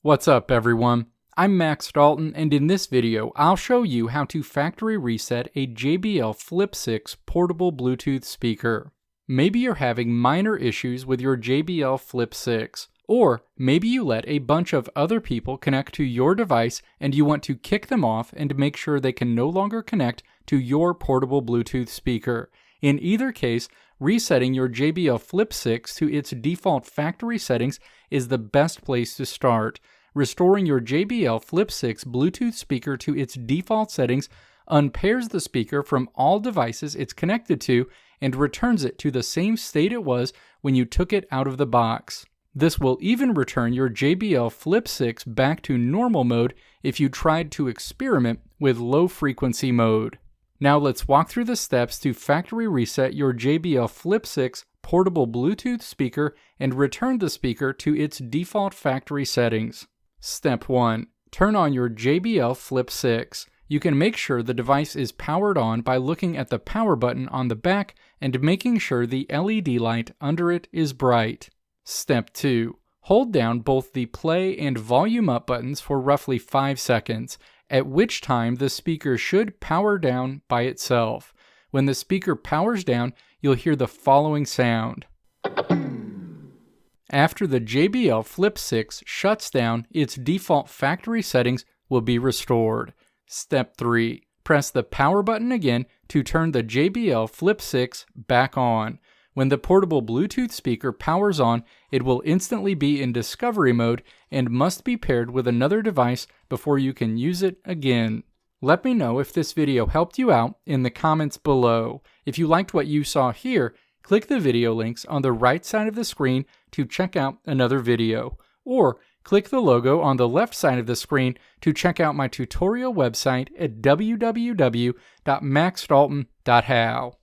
What's up everyone? I'm Max Dalton, and in this video I'll show you how to factory reset a JBL Flip 6 portable Bluetooth speaker. Maybe you're having minor issues with your JBL Flip 6, or maybe you let a bunch of other people connect to your device and you want to kick them off and make sure they can no longer connect to your portable Bluetooth speaker. In either case, resetting your JBL Flip 6 to its default factory settings is the best place to start. Restoring your JBL Flip 6 Bluetooth speaker to its default settings unpairs the speaker from all devices it's connected to and returns it to the same state it was when you took it out of the box. This will even return your JBL Flip 6 back to normal mode if you tried to experiment with low frequency mode. Now let's walk through the steps to factory reset your JBL Flip 6 portable Bluetooth speaker and return the speaker to its default factory settings. Step 1. Turn on your JBL Flip 6. You can make sure the device is powered on by looking at the power button on the back and making sure the LED light under it is bright. Step 2. Hold down both the play and volume up buttons for roughly 5 seconds, at which time the speaker should power down by itself. When the speaker powers down, you'll hear the following sound. After the JBL Flip 6 shuts down, its default factory settings will be restored. Step 3. Press the power button again to turn the JBL Flip 6 back on. When the portable Bluetooth speaker powers on, it will instantly be in discovery mode and must be paired with another device before you can use it again. Let me know if this video helped you out in the comments below. If you liked what you saw here, click the video links on the right side of the screen to check out another video, or click the logo on the left side of the screen to check out my tutorial website at www.maxdalton.how.